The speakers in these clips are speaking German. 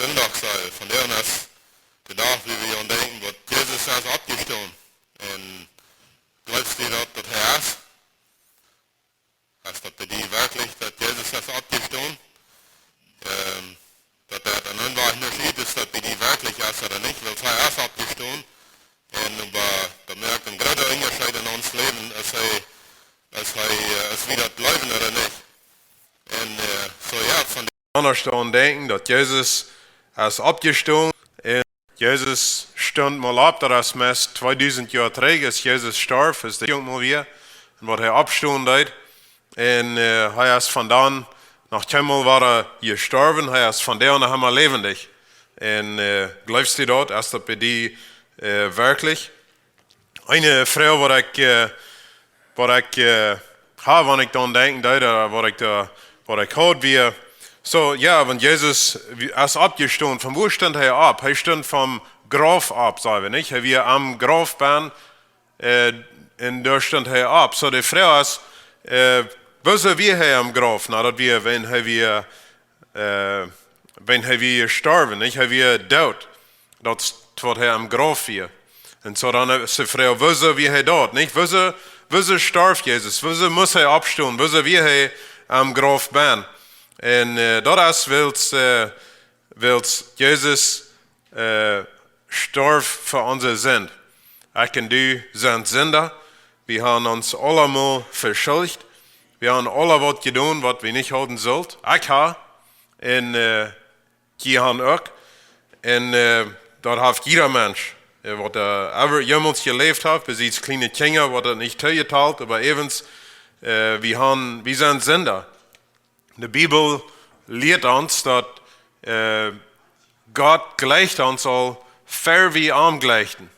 Sonntag sei. Von der ist der Tag, wie wir an denken, wird Jesus erst abgestanden. Und glaubst du, dass das Herr ist? Heißt das bei dir wirklich, dass Jesus erst abgestanden? Dass das ein Unterschied ist, dass bei dir wirklich ist oder nicht, weil er erst abgestanden. Und aber da merkt ein großer Unterschied in uns Leben, als wie das Leben oder nicht. Und so ja, von Understand denken, dass Jesus ist abgestanden. Jesus stund mal ab, dass es 2000 Jahre zurück ist. Jesus starb, ist der Junge mal wieder. Und was er abgestunden hat. Und er ist von dann, nach Himmel war er gestorben, er ist von der nachher lebendig. Und glaubst du dort, ist das bei dir wirklich? Eine Frau, was ich habe, wenn ich dann denke, oder was ich heute wie, so, ja, wenn Jesus ist abgestanden, von wo stand er ab? Er stand vom Grab ab, sagen wir nicht. Wir am Grab waren, und da stand er ab. So, die Frau ist, wo sind wir hier am Grab? Na, dass wir, wenn wir gestorben, nicht? Wir tot. Das wird er am Grab wir. Und so dann ist die Frau, wo sind wir hier dort, nicht? Wo starb Jesus? Wo muss er abstehen? Wo sind wir hier am Grab waren? Und das willst Jesus starb für unsere Sünde. Ich und du sind Sünder. Wir haben uns allemal verschuldigt. Wir haben alle was getan, was wir nicht halten sollten. Ich habe. Und die haben auch. Und das hat jeder Mensch, was jemals gelebt hat, besitzt kleine Kinder, was er nicht geteilt, aber evens, wir sind Sünder. Die Bibel lehrt uns, dass Gott gleicht uns all fair wie arm gleichen.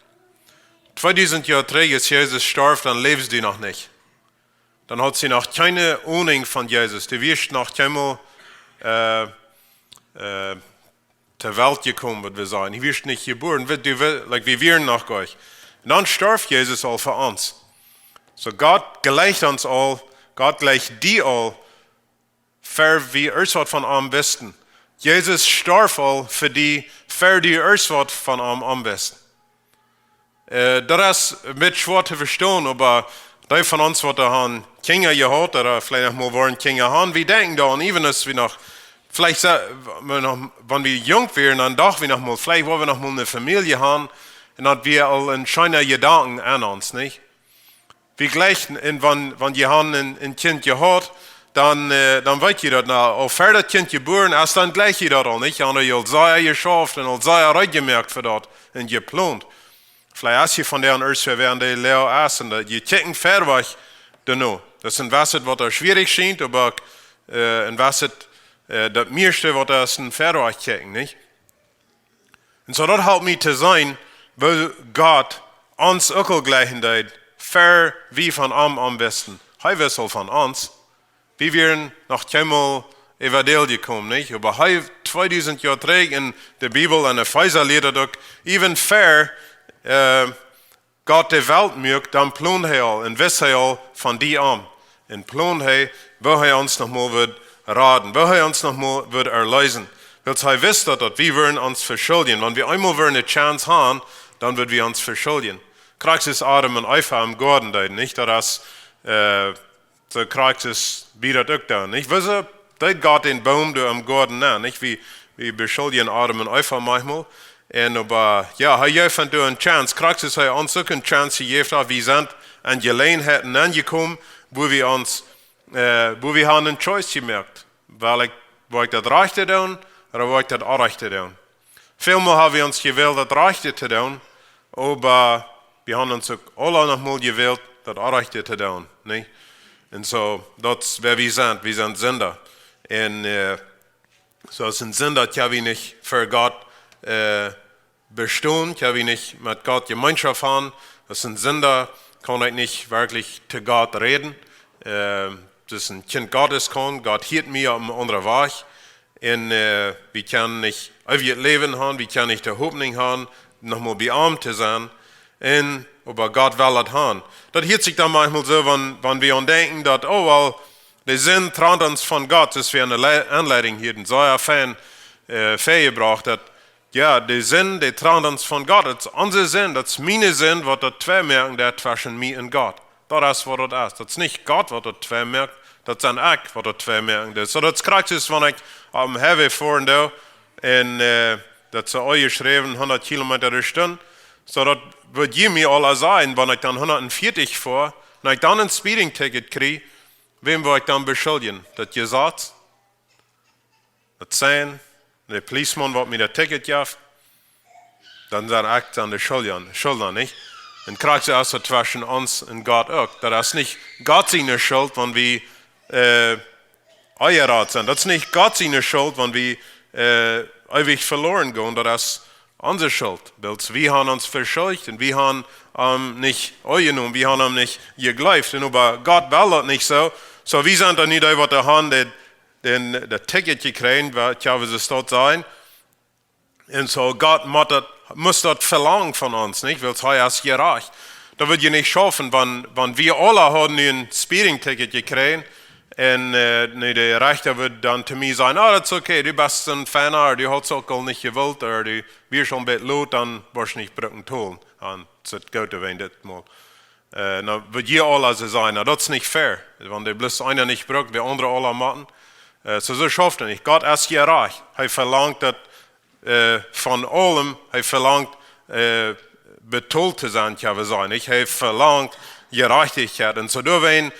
2000 Jahre zurück ist Jesus starb, dann lebst du noch nicht. Dann hat sie noch keine Ahnung von Jesus. Du wirst noch einmal zur Welt gekommen, würde wir sagen. Du wirst nicht geboren, wir wären noch euch. Und dann starb Jesus all für uns. So Gott gleicht uns all, Gott gleicht die all, fair wie Erswort von am besten. Jesus starb all für die, fair die Erswort von am besten. Das ist mit schwer zu verstehen, aber die von uns, die haben Kinder gehabt, oder vielleicht noch mal wollen Kinder haben, wir denken daran, even als wir noch, vielleicht, wenn wir jung wären, dann doch wir noch mal, vielleicht wollen wir noch mal eine Familie haben, und dann wir all ein schöner Gedanken an uns, nicht? Wir gleichen, wenn ihr haben ein Kind gehabt, dann weiß ihr das, auf das Kind geboren ist, dann gleich ihr das auch nicht. Und ihr seid geschafft und ihr seid reingemerkt für das und geplant. Vielleicht ist ihr von deren erst während die Lehre essen, ihr checken fertig danach. Das ist ein Wasser, was schwierig scheint, aber ein Wasser, das meiste, was das ein fertig checken, nicht? Und so das helpt mir zu sein, wo Gott uns auch gleichen hat, fair wie von am besten. Hij wissel von uns. Wir wären noch einmal evangelisch gekommen, nicht? Aber 2000 Jahre zurück in der Bibel und der Pfizer lehrt auch, even fair, Gott die Welt mögt, dann plan er all und wisst er all von die an. Und plan er, wo er uns nochmal wird raten, wo er uns nochmal wird erlösen. Weil er wisst, dass wir würden uns verschulden. Wenn wir einmal eine Chance haben, dann wird wir uns verschulden. Kraxis Adam und Eva im Garten, nicht? Das so Kraxis bietet auch da, nicht? Wisst ihr, da geht den Baum da im Garten an, nicht? Wir beschuldigen Adam und Eva manchmal. Und aber, ja, er fand da eine Chance. Kraxis hat uns auch eine Chance gegeben, wir sind an Gelegenheiten angekommen, wo wir haben eine Choice gemerkt. Weil ich das Rechte tun, oder wollte ich das Unrechte tun? Vielmal haben wir uns gewählt, das Rechte zu tun, aber wir haben uns auch alle nochmal gewählt, das Unrechte zu tun, nicht? Und so, das ist, wer wir sind Sünder. Und so als ein Sünder, kann wir nicht für Gott bestehen, kann wir nicht mit Gott Gemeinschaft haben. Als ein Sünder kann ich nicht wirklich zu Gott reden. Das ist ein Kind Gottes kann, Gott hielt mir um unsere Weg. Und wir können nicht ewig Leben haben, wir können nicht die Hoffnung haben, nochmal bearmt zu sein. Und aber Gott will das haben. Das hört sich dann manchmal so, wenn wir denken, dass, oh, well, der Sinn trennt uns von Gott, dass wir eine Anleitung hier. So ein Fan, gebracht hat. Ja, der Sinn, der trennt uns von Gott. Das ist unser Sinn, das ist meine Sinn, was das zwei merken, der zwischen mir und Gott. Das ist, was das ist. Das ist nicht Gott, was das zwei merkt, das ist ein Eck, was das zwei merken. So, das kriegt es, wenn ich am Heavy fahren da, und das ist euch geschrieben, 100 Kilometer die Stunde. So, das wird je mir alle sein, wenn ich dann 140 fahre, wenn ich dann ein Speeding-Ticket kriege, wem will ich dann beschuldigen? Das Gesetz? Das Zehn? Der Policeman wird mir das Ticket geben? Dann sind ich an der Schuld, nicht? Und kriegst du also zwischen uns und Gott auch. Das ist nicht Gott seine Schuld, wenn wir euer sind. Das ist nicht Gott seine Schuld, wenn wir ewig verloren gehen. Das ist unsere Schuld. Wir haben uns verschuldigt und wir haben nicht genommen, wir haben nicht geglaubt. Aber Gott will das nicht so. So, wir sind dann nicht über der Hand, das Ticket gekriegt, ich glaube, es dort sein. Und so, Gott muss das verlangen von uns, nicht? Weil es heißt gerecht. Da wird ihr nicht schaffen, wenn wir alle haben ein Speeding-Ticket gekriegt und der Richter wird dann zu mir sagen, das ist okay, du bist ein Fan, du hast auch nicht gewollt, oder du wirst schon ein bisschen laut, dann wirst du nicht brücken tun. Das ist gut, wenn das mal. Dann wird ihr alle so sein, das ist nicht fair. Wenn der bloß einer nicht brückt, wir andere alle machen. So schafft er nicht. Gott ist gerecht. Er verlangt das von allem, er verlangt betont zu sein, er verlangt Gerechtigkeit. Und so deswegen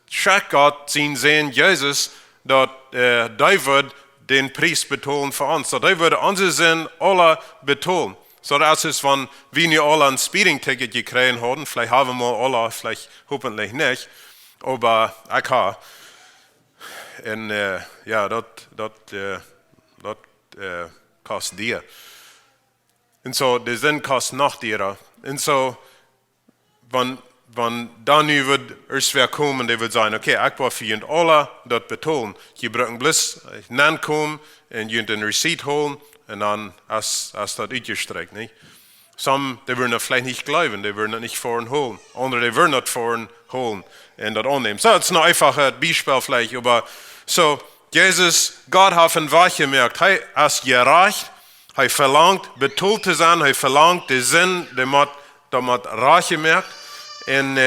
schickt Gott sein Sehen Jesus, dass der wird den Preis betonen für uns. So der würde unseren Sinn alle betonen. So das ist, wenn wir nicht alle ein Speeding-Ticket gekriegt haben, vielleicht haben wir alle, vielleicht hoffentlich nicht, aber ich habe. Und ja, das kostet dir. Und so, der Sinn kostet noch dir. Und so, wenn dann wird es wer kommen, der wird sagen, okay, ich war für ihn alle das betonen. Die brauchen bloß dann kommen und den Receipt holen und dann ist das ausgestreckt, nicht? Some, die würden das vielleicht nicht glauben, die würden das nicht vorhin holen. Andere, die würden das vorhin holen und das annehmen. So, das ist noch einfach ein Beispiel vielleicht, aber so, Jesus, Gott hat ein Wach gemerkt, er ist gerecht, er verlangt, betont zu sein, er verlangt den Sinn, der hat reich gemerkt, und,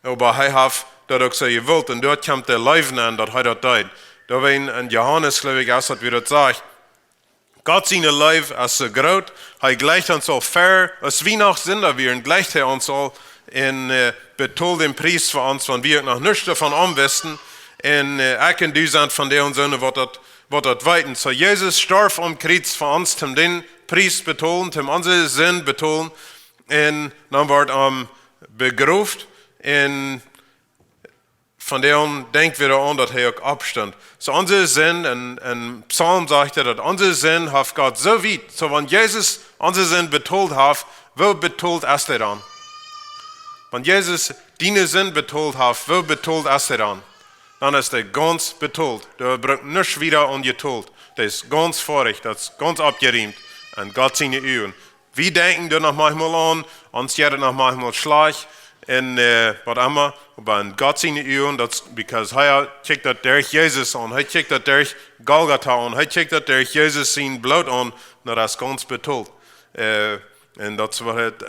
aber er hat das auch so gewollt, und dort kommt der Leben an, dass er das tut. Da wenn in Johannes, glaube ich, erst wie das sagt, Gott seine Leben ist so groß, er gleicht uns all fair, als wir noch sind, wir gleicht er uns all, und betont den Preis für uns, wenn wir noch nichts davon anwissen, und ich und du sind von der und so, was das weiten. So Jesus starb am Kreuz für uns, um den Preis betonen, um unseren Sinn betonen, und dann wird begraben, und von der denkt wir an, dass er auch Abstand. So unser Sinn, in Psalm sagt er, dass unser Sinn hat Gott so weit, so wenn Jesus unser Sinn betont hat, wo betont ist er dann? Wenn Jesus deine Sinn betont hat, wo betont ist er dann? Dann ist er ganz betont. Der bringt nichts wieder ungetont. Der ist ganz vorig, das ist ganz abgeriemt. Und Gott seine Augen. Wir denken da noch manchmal an, uns jeder noch manchmal schlecht, und was immer. Aber in Gott seine Augen, das because er checkt das durch Jesus an, er checkt das durch Golgatha an, er checkt das durch Jesus sein Blut an, das ist ganz betont. Und das war halt,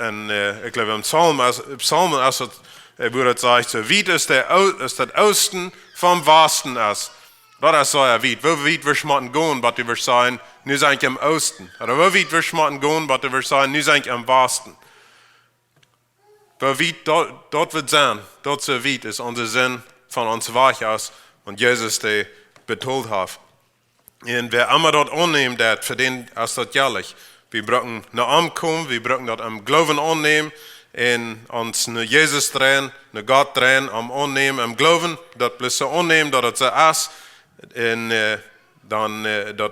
ich glaube im Psalm ist es, wo das sagt, so weit ist das Osten vom Westen ist. Das ist so weit. Wo weit wir schmatten gehen, was wir sagen, nu sind im Osten. Oder wo weit wir schmatten gehen, was wir sagen, nu sind im Westen. Wo weit dort wird sein, dort so weit ist unser Sinn von uns weich aus und Jesus der betont hat. Und wer immer dort annimmt, für den ist das jährlich. Wir brauchen eine Ankommen, wir brauchen das am Glauben annehmen, und uns eine Jesus drehen, eine Gott drehen, am Annehmen, am Glauben, das bloß so annehmen, dass das so ist, und dann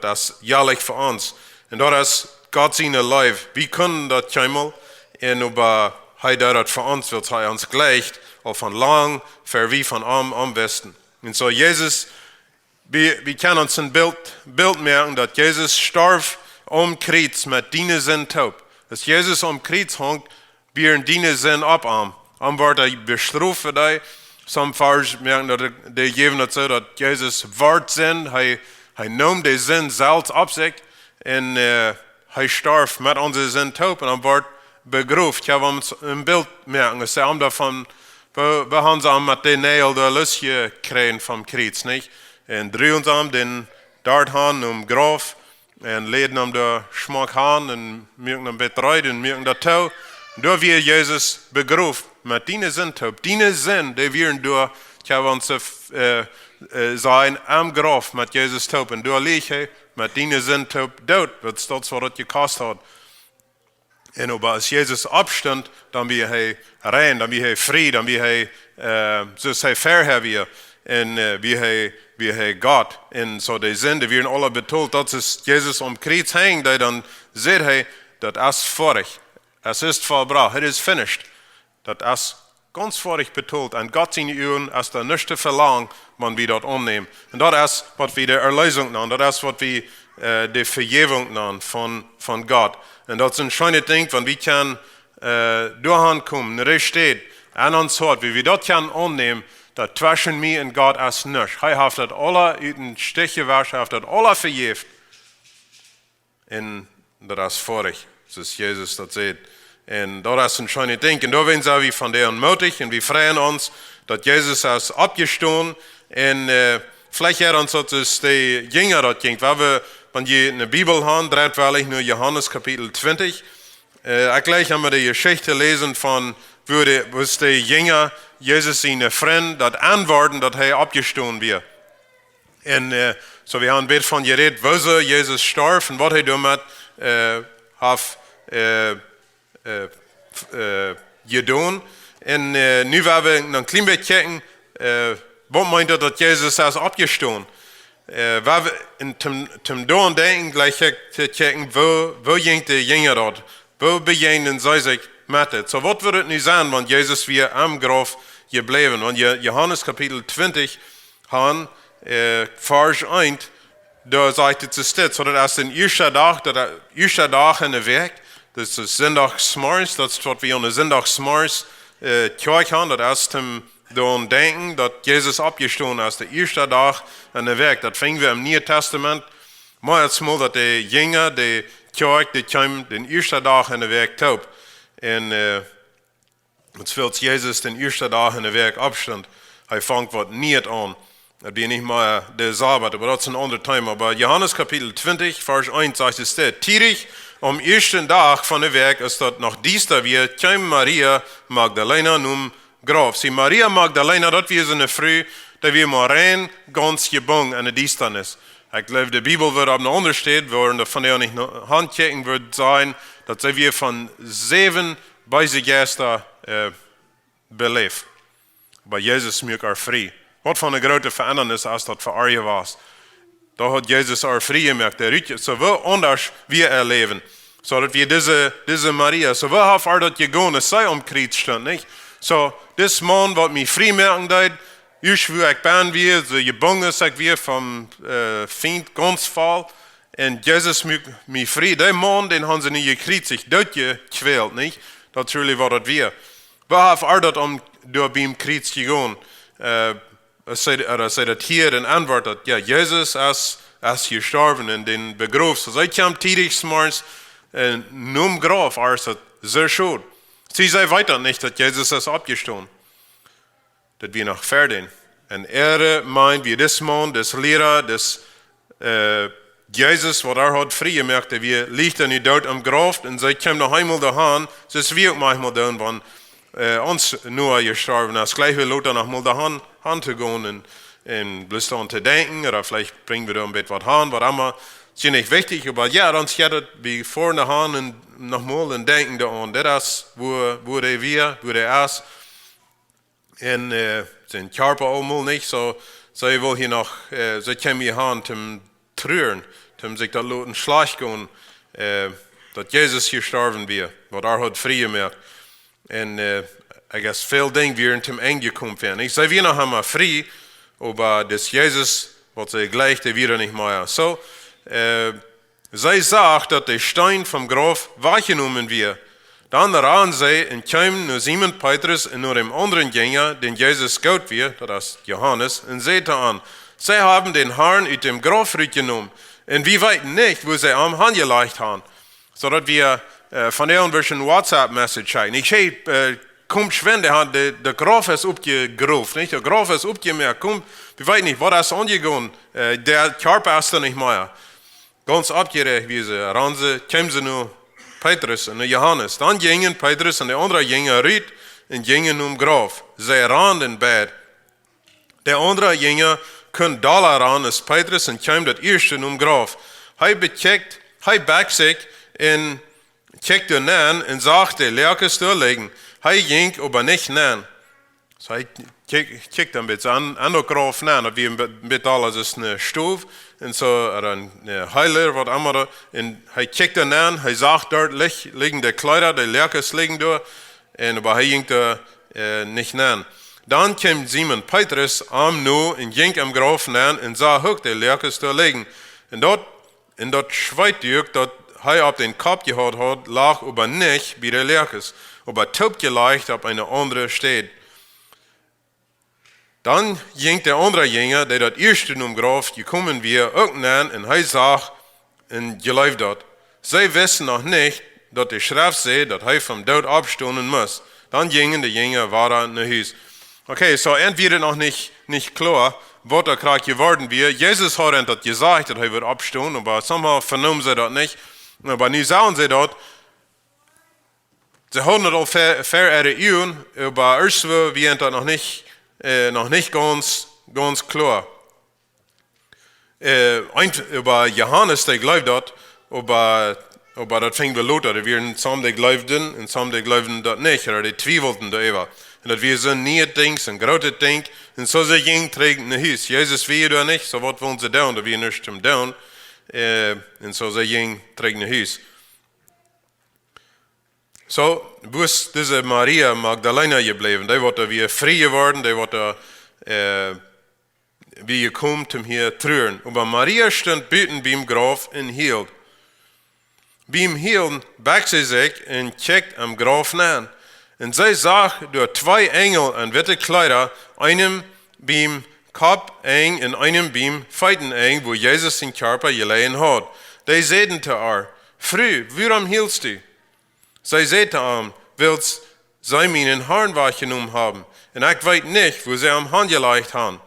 das ist jährlich für uns. Und das ist Gott seine Leben. Wir können das einmal, und aber das für uns, wird er uns gleicht, auch von lang, für wie von am besten. Und so Jesus, wir können uns ein Bild merken, dass Jesus starb am Kreuz mit deinen Sinn taub. Dass Jesus am Kreuz hängt, wir in deinen Sinn abarm. Am wird er bestraft für dich. Some Pfarrer merken, dass die geben das so, dass Jesus Wort sind, Hij nam de zin zelfs op zich en hij starf met onze zin top en dan wordt begroefd. Ik heb ons een beeld merken, dus daarvan, we hebben ze met de nail de lusje gekregen van Kriets, niet? En draaien ze den dort han graf en leden hem de schmak han en merken hem betreut en merken dat touw. Door wir Jezus begroefd met die zin top, die zin die wir door, ik heb ons zijn am graf met Jezus top en door lig hij met die zin top dood, wat staat wat het gekost had. En aber als Jezus opstond, dan weer hij rein, dan weer hij vrij, dan weer hij, zoals hij verher weer, en weer hij God. En zo de zin, die werden alle betoeld, dat is Jezus om Kreuz hing, die dan zegt hij, dat is vorig, es ist vollbracht, it is finished. Dat is ganz vorig betoeld, en God zijn uren, als de nichts te verlangen, man wie dat onneemt. En dat is wat we de erlösung nennen, dat is wat we de vergeving nennen van God. En dat is een schöne ding, want we kunnen doorkomen, er steht aan ons hart, wie we dat kunnen onnemen, dat tussen mij en God is niks. Hij heeft dat alle uit een stichtje was, hij heeft dat alle vergeeft. En dat is vorig, zoals Jezus dat zegt. En dat is een schöne ding. En daar zijn we van der ontmoedigd en we freuen ons dat Jezus is opgestaan. En vielleicht er ons dat is de Jünger dat ging. Wenn je in de Bibel haben, dreitweilig nur Johannes Kapitel 20. Gleich haben wir die Geschichte lesen von, wo die Jünger, Jesus seine Freund, dat antworten, dat hij opgestaan wird. En so wir haben ein bisschen von geredet, wo so Jesus starb und was er damit hat gedaan. En nu werden we een klein beetje kijken, wat meint er dat Jezus is opgestaan? Waar we zum doen denken, gleich te checken, wo ging de Jünger dort? Wo begegnen zij zich met het? So wat wird het nu zijn, want Jezus weer am Graf gebleven? Want Johannes Kapitel 20, Vers 1, daar zegt het zo, so dat is de eerste dag in de week, dat is zondagsmorgens, dat is wat we aan de zondagsmorgens kerk hebben, dat is dan denken dat Jezus opgestaan is, de eerste dag in de week. Dat vinden we im Nieuwe Testament. Maar het is maar dat de Jünger, de kerk, die kwam de eerste dag in de week top. En het speelt Jezus de eerste dag in de week opstand. Hij vangt wat niet aan. Dat ben niet meer de Sabbat, maar dat is een ander thema. Maar Johannes Kapitel 20, Vers 1 zegt es steht, tierig am ersten Tag van de week is dat nog diester weer, kwam Maria Magdalena Graf. Sie Maria Magdalena, dat wir sind eine Frau, da wir mal rein ganz gebung in der Distanz. Ich glaube, die Bibel wird aber noch untersteht, wo von der nicht handchecken wird sein, dass wir von 7 Beisegäste belebt. Bei Jesus mir auch frei. Was für eine große Veränderung ist, als das für Arje war. Da hat Jesus auch frei gemacht. So wie anders wir erleben. So dass wir diese Maria, so wie hat er das gegangen, es sei Kreuz stand, nicht? So, this man wat mij vrij merken deed, ich wo ik ben weer, so gebongen is ik weer vom Feind ganz fall. En Jesus mij vrij, die man, den haben sie niet gekriegt, sich dort gequält, nicht? Natürlich war das wir. Waar heeft dat om door bij hem Kreuz gegaan? Er zei dat hier en antwoordt, ja, Jesus is gestorben in den begroof. So, zij kwam tijdig morgens en noem graf, er is het zeer schuld. Sie sei weiter nicht, dass Jesus ist abgestorben. Das wir noch fertig. Und meint, wie das Mann, das Lehrer, das Jesus, was hat frei gemacht, wir liegt in die Dort am Grab und sie kommen noch einmal daheim. Das ist wie auch manchmal dann, wenn uns nur gestorben ist. Gleich wir Leute noch mal daheim zu gehen und bloß daran zu denken, oder vielleicht bringen wir da ein bisschen was an, was immer. Das ist nicht wichtig, aber ja, dann schätzt wir vorne an und nochmal und denken daran, das ist, wo der wir, wo der ist. Und sein Körper auch nicht, so sie will hier noch, sie kommen hier an zum Trüren, zum sich da Leuten schlecht gehen, dass Jesus gestorben wird, was hat frei gemacht. Und ich guess viele Dinge werden zum Ende gekommen werden. Ich sage, wir noch einmal frei, aber das Jesus, was sie gleich, der wieder nicht mehr. So, sie sagt, dass der Stein vom Grab weggenommen wird. Dann ran sie und kamen nur Simon Petrus und nur dem anderen Jünger, den Jesus Gott wird, das ist Johannes, und sagte an, Sie haben den Herrn aus dem Grab genommen. Und wir wissen nicht, wo sie am Hand gelegt haben. So dass wir von der ein WhatsApp-Message schicken. Ich schreibe, kommt schwen, der Graf ist aufgegraben, nicht? Der Graf ist aufgemerkt, kommt, wir wissen nicht, was ist angegangen, der Körper ist da nicht mehr. Ganz abgerecht wie sie, ran sie, kämen sie nur Petrus und Johannes. Dann gingen Petrus und der andere Jünger riet und gingen Graf. Sie ran in Bett. Der andere Jünger kommt da ran als Petrus und kam das erste Graf. Er becheckt, er backt sich und checkt ihn an und sagt, der Lerkes durchlegen. Er ging aber nicht nähen. So er checkt ein bisschen an der Graf nähen, wie mit alles ist eine Stufe und so eine Heiler, was immer. Und er checkt ihn an, er sagt, dort liegen die Kleider, die Lerkes liegen da, aber er ging da nicht nähen. Dann kam Simon Petrus am Nu und ging am Graf nähen und sah, hoch, die Lerkes da liegen. Und dort Schweitdürk, dort er auf den Kopf gehabt hat, lag aber nicht bei der Lerkes, aber taub gelegt auf eine andere Stadt. Dann ging der andere Jünger, der das erste Graf gekommen war, auch nähen und er sagt, und gelebt dort. Sie wissen noch nicht, dass die Schrift sagt, dass er vom Tod abstehen muss. Dann gingen die Jünger weiter nach Haus. Okay, so entweder noch nicht klar, was da gerade geworden wäre. Jesus hat das gesagt, dass er wird abstehen, aber somehow vernommen sie das nicht. Aber nu sagen sie dort, sie haben das auch ihre Üben, aber erst wir das noch nicht ganz klar. Über Johannes, der glaubt dort, aber das fängt wir Lothar, da werden some, die glaubten, und some, die glaubten das nicht, oder die zweifelten darüber. Und das wir so nie Dings, ein großes Ding, und so sie gingen, trägen ein Haus. Jesus will da nicht, so was wollen sie da, da wir nicht zum Down. Und so sie gingen, trägen ein Haus. So, wo ist diese Maria Magdalena geblieben? Die war da wie frei geworden, die war da wie gekommen, um hier zu trauern. Aber Maria stand büten beim Graf und hielt. Beim Hielen backt sie sich und checkt am Graf nach. Und sie sah durch 2 Engel an weiße Kleider, einem beim Kopf eng und einem beim Feiten eng, wo Jesus den Körper gelegen hat. Die sagten zu ihr, Frau, warum hielst du? Sie sagte ihm, willst sie meinen Herrn wahrgenommen haben? Und ich weiß nicht, wo sie am Hand gelegt haben.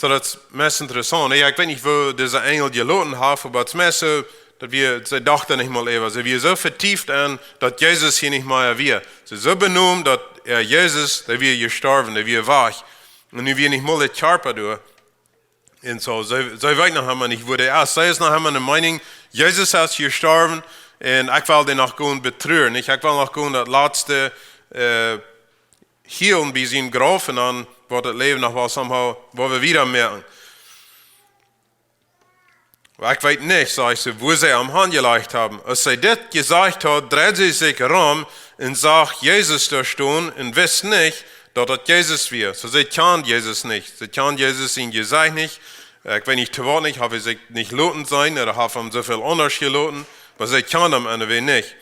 So, das ist meist interessant. Ich weiß nicht, wo diese Engel gelassen haben, aber es ist meist so, dass sie dachten nicht mal über. Sie waren so vertieft an, dass Jesus hier nicht mehr war. Sie so benommen, dass Jesus, der wir gestorben, der wir wach. Und wir nicht mal der Körper durch. Und so, sie weiß noch einmal nicht, wo der ist. Sie ist noch einmal eine Meinung, Jesus ist gestorben und ich will den noch gehen betrühren. Ich will noch gehen das letzte Healen bei seinem Graf und dann wird das Leben noch was somehow, wo wir wieder merken. Ich weiß nicht, sag ich, wo sie am Hand gelegt haben. Als sie das gesagt hat, dreht sie sich herum und sagt, Jesus da stehen und wisst nicht, dass das Jesus wird. So, sie kann Jesus nicht. Sie kann Jesus in Gesicht nicht. Ich weiß nicht, zu Wort nicht, habe sie nicht loten sein oder haben so viel anders geloten, aber sie kann am Ende nicht.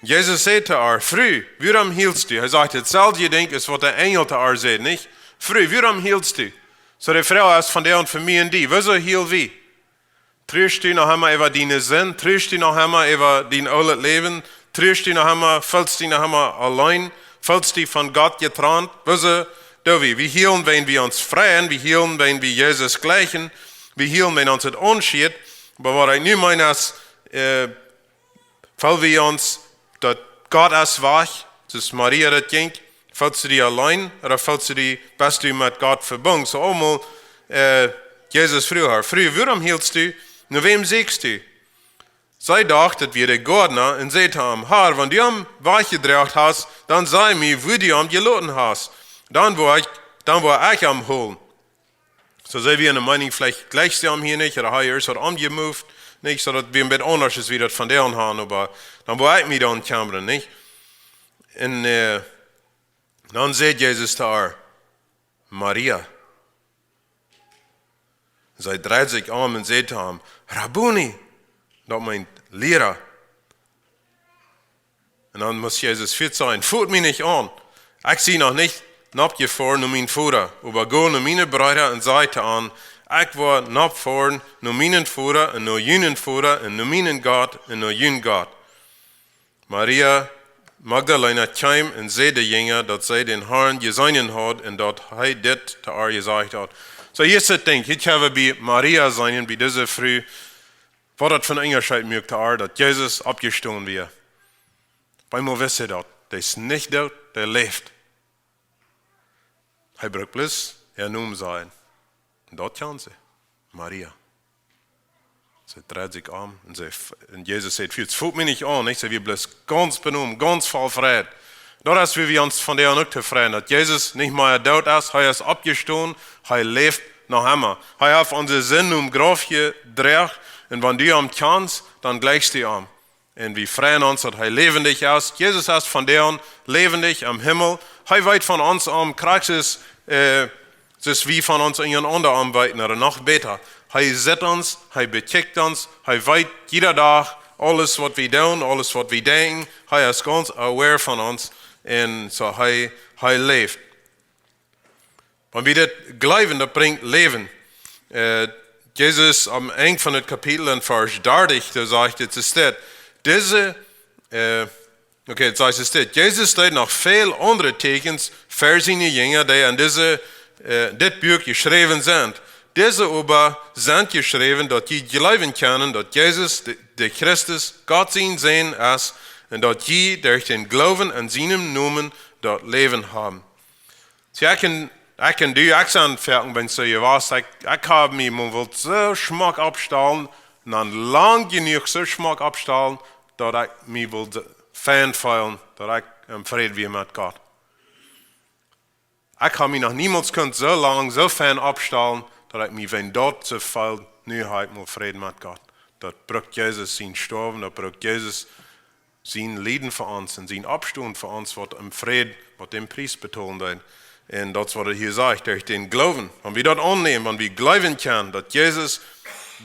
Jesus sagt zu ihr, Frau, warum hielst du? Er sagt, jetzt soll ihr denken, es wird der Engel zu ihr sagt, nicht? Frau, warum hielst du? So, die Frau ist von der und von mir und die. Wieso hielt wie? Trüst du noch einmal über deine Sinn? Trüst du noch einmal über dein altes Leben? Trüst du noch einmal, fühlst du noch einmal allein? Fühlst du von Gott getrennt? Wieso? Wir hielen, wenn wir uns freuen, wir hielen, wenn wir Jesus gleichen, wir hielen, wenn uns das anschied. Aber was ich nicht meine, ist, weil wir uns, dass Gott ist wach, dass Maria das ging, fühlst du dich allein oder fühlst du dich, bist du mit Gott verbunden? So einmal, Jesus früher, warum hielst du? Nur wem siegst du? Sie dachte, wir der Gärtner und sagte ihm, Herr, wenn du am Weich gedreht hast, dann sei mir, wo du am geloten hast. Dann war ich am Holen. So sind wir in der Meinung, vielleicht gleich sie am hier nicht, oder er ist umgemoved, nicht, so dass wir ein bisschen anders ist, wie das von deren haben, aber dann war ich mit an Kameran, nicht? Und dann sagt Jesus zu ihr, Maria. Sie dreht sich um und sagt zu ihm, Rabboni, das meint Lehrer. Und dann muss Jesus fit sein, fühlt mich nicht an. Ich sehe noch nicht nap je voor naar mijn voeren, aber go naar mijn broeder en zei te aan, ik word nap voor naar mijn voeren en naar junen voeren en naar mijn God en naar jun God. Maria Magdalena kwam en zei de jongen dat zij den Herrn gezien had en dat hij dit te haar gezegd had. So hier zit denk ik heb bij Maria zijn, bij deze vrouw, wat dat van Unterschied maakt te haar, dat Jezus opgestaan weer. Weil wissen dat, der ist nicht dood, der leeft. Hij braucht bloß Naam sein. Und dort kann sie, Maria. Sie dreht sich um und Jesus sagt, es fühlt mich nicht an, sie wird bloß ganz benommen, ganz voll Frieden. Dort ist, wie wir uns von der auch zufrieden, dass Jesus nicht mehr tot ist, er ist abgestanden, er lebt noch immer. Er hat unsere Sinn Graf gedreht und wenn du am kannst, dann gleichst du am. Und wir freuen uns, dass er lebendig ist. Jesus ist von der lebendig am Himmel. Er weiß von uns am Kreuz ist wie von uns in ihren Unterarm weiten, oder noch besser. Er sieht uns, er bekickt uns, er weiß jeder Tag alles, was wir tun, alles, was wir denken. Er ist ganz aware von uns und so er lebt. Wenn wir das glauben, das bringt Leben. Jesus am Ende von dem Kapitel in Vers 30, da sagt es steht, jetzt heißt es steht, Jesus steht noch viel andere Tekens für seine Jünger, die an das Buch geschrieben sind. Diese aber sind geschrieben, dass die glauben können, dass Jesus, der Christus, Gott sein Sohn ist und dass die durch den Glauben an seinem Namen dort Leben haben. So, ich kann die auch anfangen, wenn so ihr was, ich habe mich mal so Schmack abstellen, und dann lang genug so Schmack abstellen, dass ich mich Fan fühlen, dass ich im Frieden wie mit Gott. Ich habe mich noch niemals so lange so Fan abstellen, dass ich mich, wenn dort so viel Neuheit mal Frieden mit Gott. Dort braucht Jesus sein Sterben, dort braucht Jesus sein Leben für uns und sein Abstand für uns, was im Frieden, was dem Preis betont wird. Und das, was er hier sagt, durch den Glauben. Wenn wir das annehmen, wenn wir glauben können, dass Jesus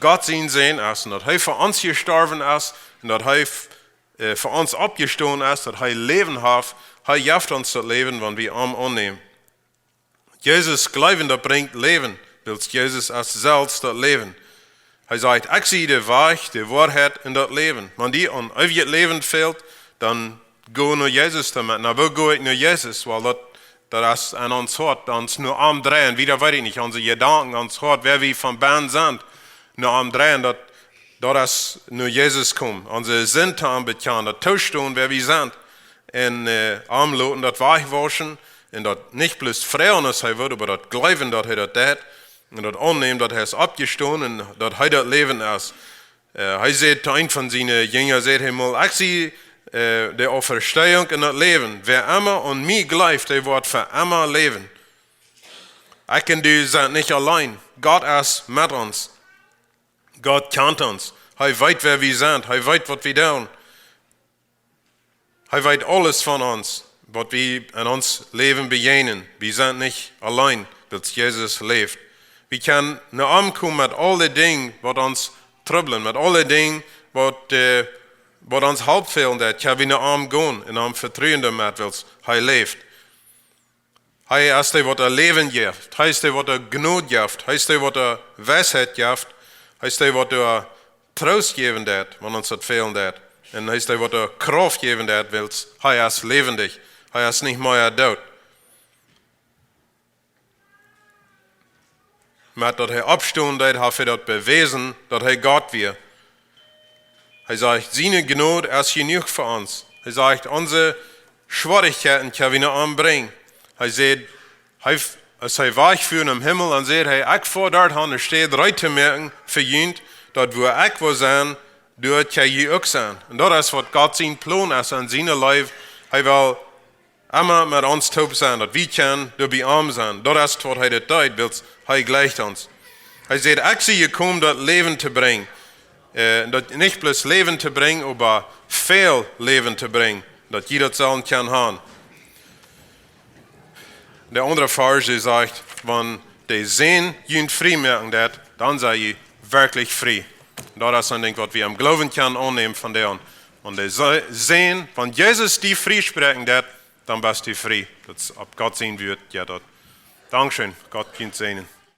Gott sein Sohn ist und dass er für uns gestorben ist und dass er für uns abgestanden ist, dass er Leben hat, er hilft uns das Leben, wenn wir ihn annehmen. Jesus Glauben, das bringt Leben, weil Jesus ist selbst das Leben. Er sagt, ich sehe die Weg, die Wahrheit und das Leben. Wenn die an ewiges Leben fehlt, dann geh nur Jesus damit. Na, wo gehe ich nur Jesus? Weil das ist an uns hart, uns nur umdrehen. Wieder weiß ich nicht, unsere Gedanken, uns hart, wer wir von Band sind. Nur umdrehen, dass nur Jesus kommt. Unsere Sinne bekennen, das Zustand, wer wir sind. Und anloten, das Weichwaschen. Und das nicht bloß freuen, dass er wird, aber das Glauben, dass er das tut. Und das annehmen, dass er es abgestanden und dass er das Leben ist. Er sagt, ein von seinen Jüngern sagt einmal, ich sehe die Auferstehung und das Leben. Wer immer an mich glaubt, der wird für immer leben. Ich und du sind nicht allein. Gott ist mit uns. Gott kennt uns. Er weiß, wer wir sind. Er weiß, was wir tun. Er weiß alles von uns, was wir in uns Leben begegnen. Wir sind nicht allein, weil Jesus lebt. Wir können nach ihm kommen mit all den Dingen, was uns tröbeln, mit all den Dingen, was uns Halt fehlen, da können wir nach ihm gehen, in ihm vertrauen damit, weil er lebt. Er ist der, was er Leben gibt. Er ist der, was er Gnade gibt. Er ist der, was er Weisheit gibt. Er ist der, was er Trost geben wird, wenn uns das fehlen wird. Und er ist der, was er Kraft geben wird, weil er ist lebendig. Er ist nicht mehr tot. Mit dat er abstund hat, hat er das bewiesen, dass er Gott wird. Er sagt, seine Gnade ist genug für uns. Er sagt, unsere Schwierigkeiten können wir noch anbringen. Er sagt, als er weichführen im Himmel, dann sagt er, ich vor dort han steht, Reute merken, verjünt, dort wo ich will sein, dort kann ich auch sein. Und das ist, was Gott sein Plan ist an seinem Leben. Er will immer mit uns taub sein, dass wir können, dass wir arm sein. Das ist, was er tut, weil er gleicht uns. Er sagt, ich sehe gekommen, das Leben zu bringen. Nicht bloß Leben zu bringen, aber viel Leben zu bringen, dass jeder Zellen kann haben. Der andere Verse sagt, wenn die sehen, ihn frei merken, dann sei ich wirklich frei. Das ist ein Ding, was wir am Glauben können annehmen von denen. Und die sehen, wenn Jesus die frei sprechen, dann bist du frei. Das ab Gott sehen wird, ja dort. Dankeschön, Gott kennt seinen.